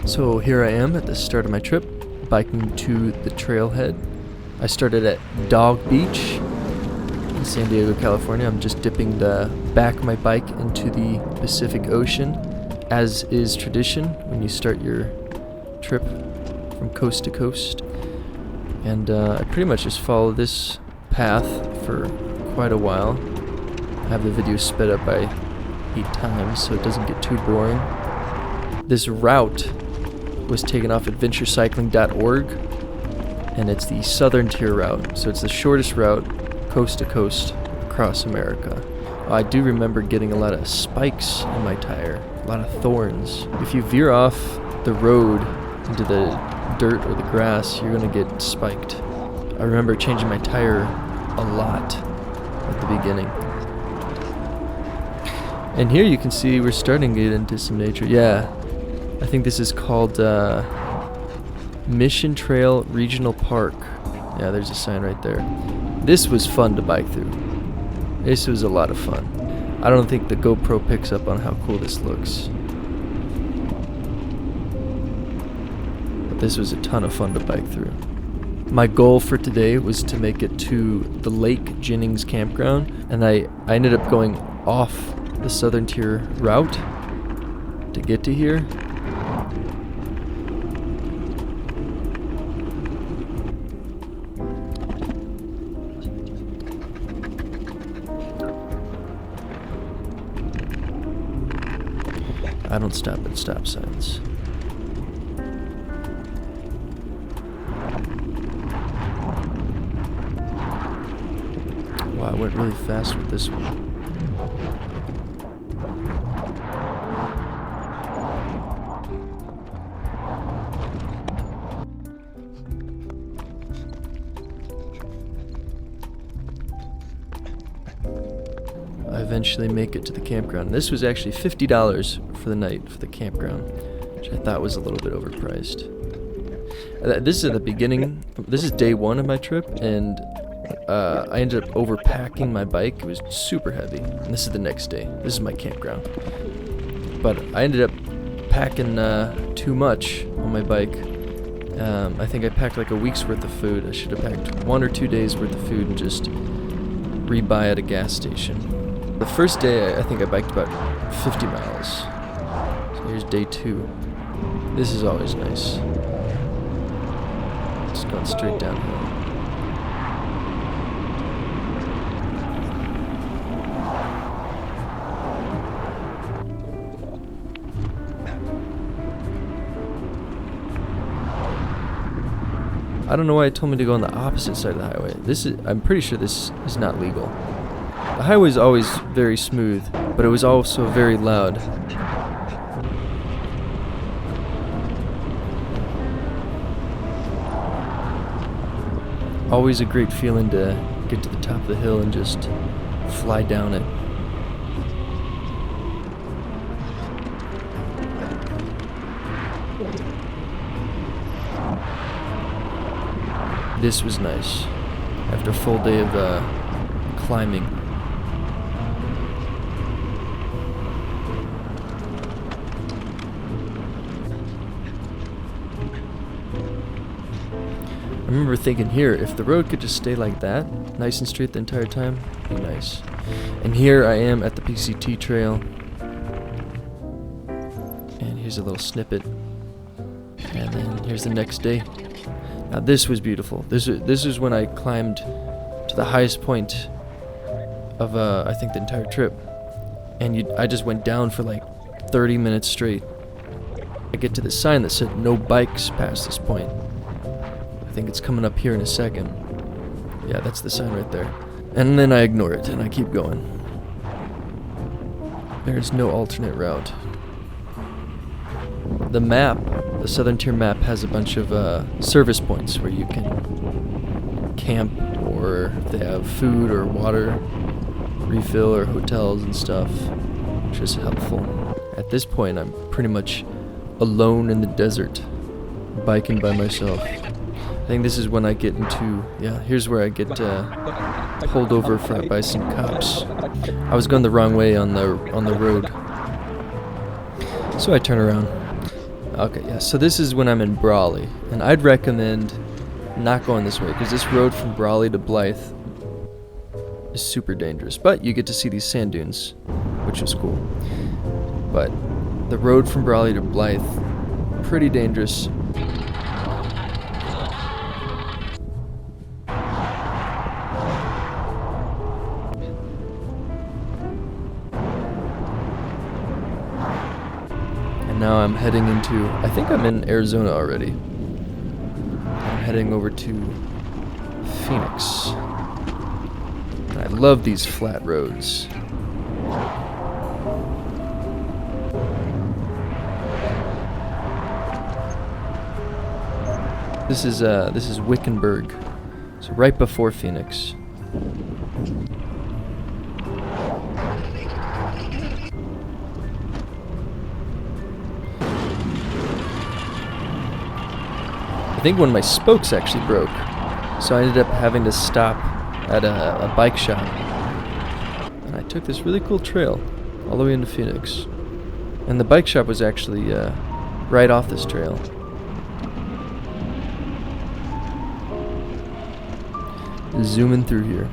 So here I am at the start of my trip, biking to the trailhead. I started at Dog Beach in San Diego, California. I'm just dipping the back of my bike into the Pacific Ocean, as is tradition when you start your trip from coast to coast. And I pretty much just follow this path for quite a while. I have the video sped up by 8 times so it doesn't get too boring. This route was taken off adventurecycling.org, and it's the southern tier route, so it's the shortest route coast to coast across America. I do remember getting a lot of spikes in my tire, a lot of thorns. If you veer off the road into the dirt or the grass, you're gonna get spiked. I remember changing my tire a lot at the beginning. And here you can see we're starting to get into some nature. Yeah, I think this is called Mission Trail Regional Park. Yeah, there's a sign right there. This was fun to bike through. This was a lot of fun. I don't think the GoPro picks up on how cool this looks. But this was a ton of fun to bike through. My goal for today was to make it to the Lake Jennings campground, and I ended up going off the southern tier route to get to here. I don't stop at stop signs. Wow, I went really fast with this one. I eventually make it to the campground. This was actually $50 for the night for the campground, which I thought was a little bit overpriced. This is at the beginning. This is day 1 of my trip, and I ended up overpacking my bike. It was super heavy. And this is the next day. This is my campground. But I ended up packing too much on my bike. I think I packed like a week's worth of food. I should have packed 1 or 2 days worth of food and just rebuy at a gas station. The first day, I think I biked about 50 miles. So here's day 2. This is always nice. Just going straight downhill. I don't know why it told me to go on the opposite side of the highway. I'm pretty sure this is not legal. The highway is always very smooth, but it was also very loud. Always a great feeling to get to the top of the hill and just fly down it. This was nice after a full day of climbing. I remember thinking here, if the road could just stay like that, nice and straight the entire time, it'd be nice. And here I am at the PCT trail. And here's a little snippet. And then here's the next day. Now this was beautiful. This is when I climbed to the highest point of I think the entire trip. And I just went down for like 30 minutes straight. I get to the sign that said no bikes past this point. I think it's coming up here in a second. Yeah, that's the sign right there. And then I ignore it and I keep going. There's no alternate route. The map, the southern tier map, has a bunch of service points where you can camp, or if they have food or water refill or hotels and stuff, which is helpful. At this point, I'm pretty much alone in the desert, biking by myself. I think this is when I get into, here's where I get pulled over by some cops. I was going the wrong way on the road, so I turn around. Okay, yeah, so this is when I'm in Brawley, and I'd recommend not going this way, because this road from Brawley to Blythe is super dangerous, but you get to see these sand dunes, which is cool. But the road from Brawley to Blythe, pretty dangerous. And now I'm heading into, I think I'm in Arizona already. I'm heading over to Phoenix. And I love these flat roads. This is Wickenburg, so right before Phoenix. I think one of my spokes actually broke, so I ended up having to stop at a bike shop. And I took this really cool trail all the way into Phoenix. And the bike shop was actually right off this trail. Zooming through here.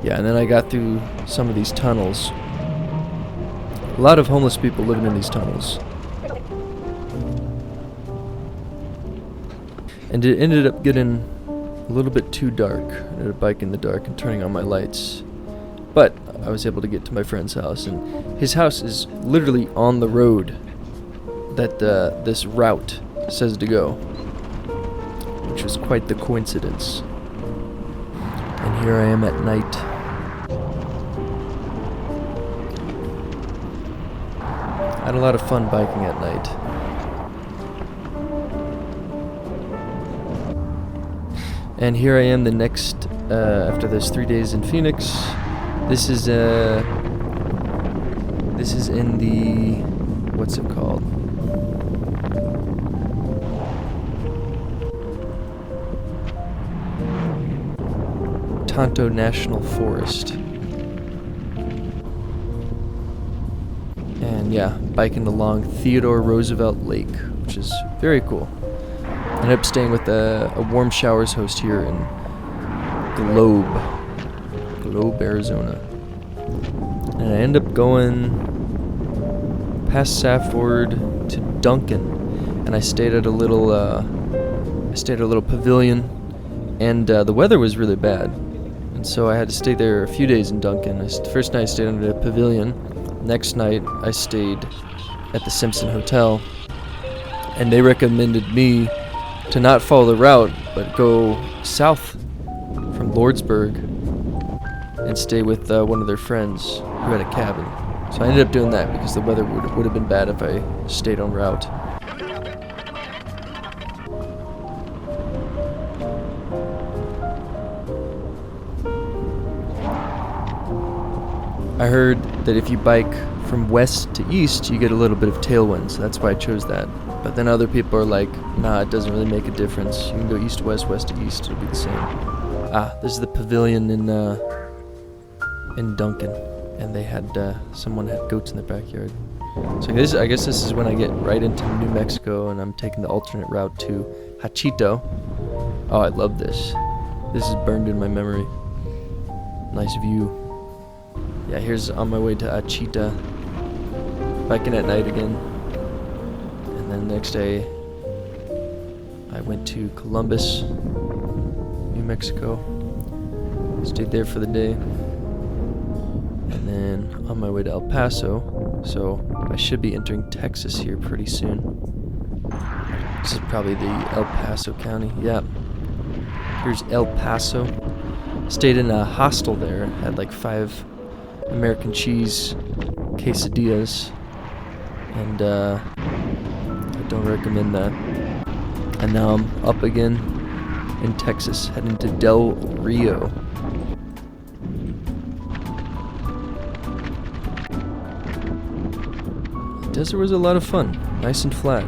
Yeah, and then I got through some of these tunnels. A lot of homeless people living in these tunnels. And it ended up getting a little bit too dark. I ended up biking in the dark and turning on my lights. But I was able to get to my friend's house, and his house is literally on the road that this route says to go, which was quite the coincidence. And here I am at night. I had a lot of fun biking at night. And here I am the next, after those 3 days in Phoenix. This is in the, what's it called? Tonto National Forest. And yeah, biking along Theodore Roosevelt Lake, which is very cool. I ended up staying with a warm showers host here in Globe, Arizona. And I ended up going past Safford to Duncan, and I stayed at a little pavilion, and the weather was really bad, and so I had to stay there a few days in Duncan. The first night I stayed under the pavilion. Next night I stayed at the Simpson Hotel, and they recommended me to not follow the route, but go south from Lordsburg and stay with one of their friends who had a cabin. So I ended up doing that because the weather would have been bad if I stayed on route. I heard that if you bike from west to east, you get a little bit of tailwind, so that's why I chose that. But then other people are like, nah, it doesn't really make a difference. You can go east to west, west to east, it'll be the same. This is the pavilion in Duncan, and they had, someone had goats in their backyard. So I guess this is when I get right into New Mexico, and I'm taking the alternate route to Hachito. Oh, I love this. This is burned in my memory. Nice view. Yeah, here's on my way to Achita. Biking at night again. And then the next day, I went to Columbus, New Mexico. Stayed there for the day. And then on my way to El Paso. So I should be entering Texas here pretty soon. This is probably the El Paso County. Yeah. Here's El Paso. Stayed in a hostel there. Had like 5 American cheese quesadillas. And I don't recommend that. And now I'm up again in Texas, heading to Del Rio. The desert was a lot of fun, nice and flat.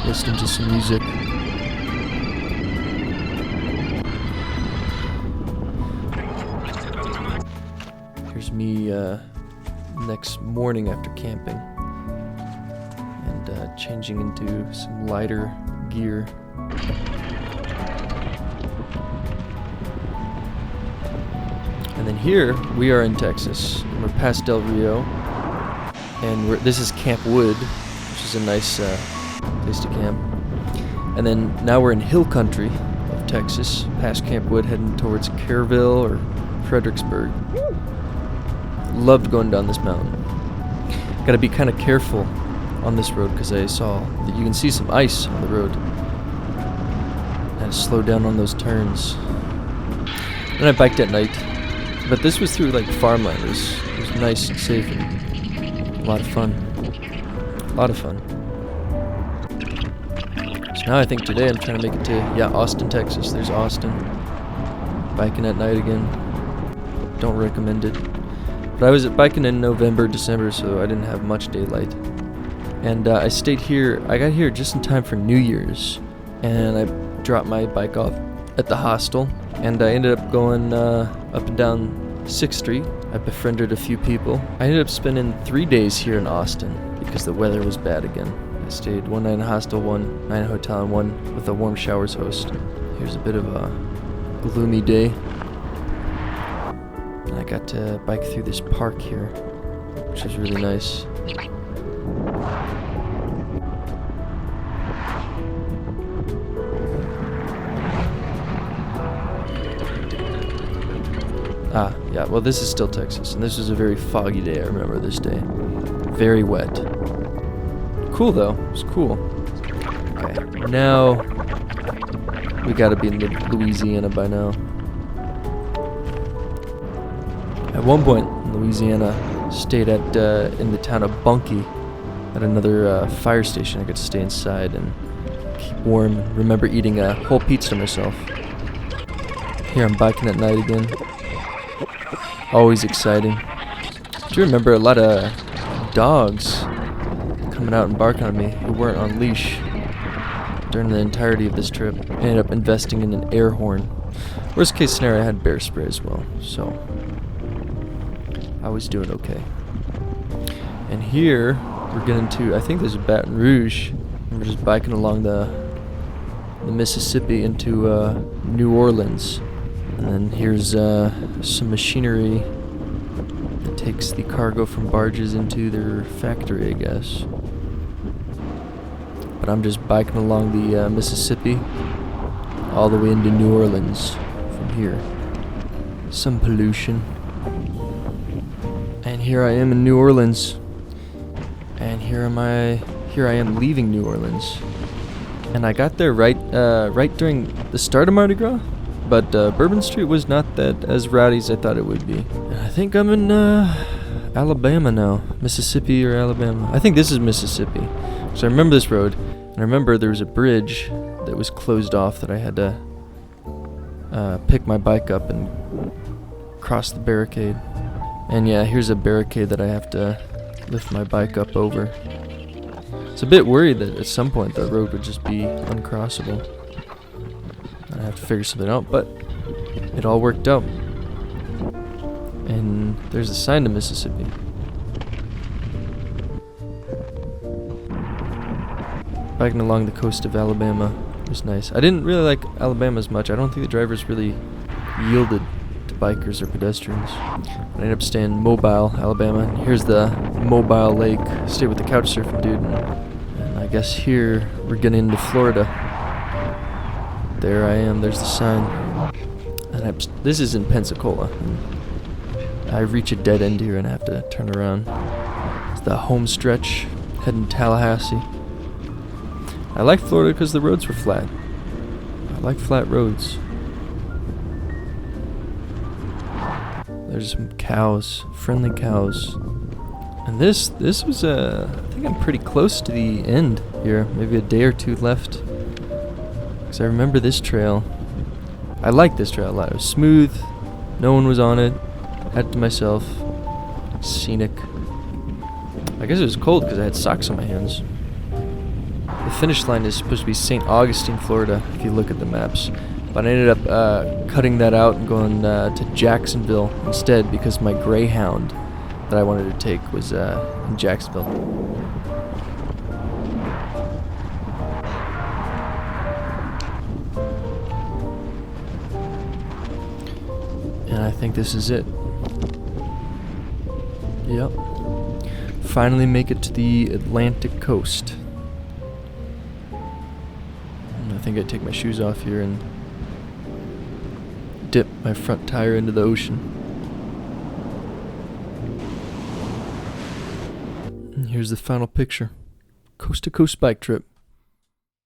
Listening to some music. me next morning after camping and changing into some lighter gear. And then here we are in Texas. We're past Del Rio, and this is Camp Wood, which is a nice place to camp. And then now we're in hill country of Texas, past Camp Wood, heading towards Kerrville or Fredericksburg. Loved going down this mountain. Gotta be kind of careful on this road because I saw that you can see some ice on the road. And slow down on those turns. And I biked at night, but this was through like farmland. It was nice and safe and a lot of fun. A lot of fun. So now I think today I'm trying to make it to Austin, Texas. There's Austin. Biking at night again. Don't recommend it. But I was biking in November, December, so I didn't have much daylight. And I stayed here. I got here just in time for New Year's. And I dropped my bike off at the hostel. And I ended up going up and down 6th Street. I befriended a few people. I ended up spending 3 days here in Austin because the weather was bad again. I stayed 1 night in a hostel, 1 night in a hotel, and 1 with a warm showers host. Here's a bit of a gloomy day. And I got to bike through this park here, which is really nice. Yeah, well this is still Texas, and this was a very foggy day. I remember this day. Very wet. Cool though, it was cool. Okay, now we gotta be in Louisiana by now. At one point in Louisiana, stayed at in the town of Bunkie at another fire station. I got to stay inside and keep warm. Remember eating a whole pizza myself. Here I'm biking at night again. Always exciting. Do you remember a lot of dogs coming out and barking on me who weren't on leash during the entirety of this trip? I ended up investing in an air horn. Worst case scenario, I had bear spray as well, so I was doing okay. And here we're getting to, I think there's a Baton Rouge, and we're just biking along the Mississippi into New Orleans. And then here's some machinery that takes the cargo from barges into their factory, I guess. But I'm just biking along the Mississippi all the way into New Orleans from here. Some pollution. And here I am in New Orleans. And here I am leaving New Orleans. And I got there right during the start of Mardi Gras. But Bourbon Street was not that as rowdy as I thought it would be. And I think I'm in Alabama now. Mississippi or Alabama. I think this is Mississippi. So I remember this road. And I remember there was a bridge that was closed off that I had to pick my bike up and cross the barricade. And yeah, here's a barricade that I have to lift my bike up over. It's a bit worried that at some point the road would just be uncrossable. I have to figure something out, but it all worked out. And there's a sign to Mississippi. Biking along the coast of Alabama was nice. I didn't really like Alabama as much. I don't think the drivers really yielded to bikers or pedestrians. I ended up staying in Mobile, Alabama. And here's the Mobile Lake. Stayed with the couch surfing dude. And I guess here we're getting into Florida. There I am, there's the sign. And this is in Pensacola. I reach a dead end here and I have to turn around. It's the home stretch, heading to Tallahassee. I like Florida because the roads were flat. I like flat roads. There's some cows, friendly cows. And this was I think I'm pretty close to the end here. Maybe a day or two left. Because I remember this trail. I liked this trail a lot. It was smooth. No one was on it. Had it to myself. Scenic. I guess it was cold because I had socks on my hands. The finish line is supposed to be St. Augustine, Florida, if you look at the maps. But I ended up cutting that out and going to Jacksonville instead because my Greyhound that I wanted to take was in Jacksonville. And I think this is it. Yep. Finally make it to the Atlantic coast. And I think I take my shoes off here and dip my front tire into the ocean. And here's the final picture. Coast to coast bike trip.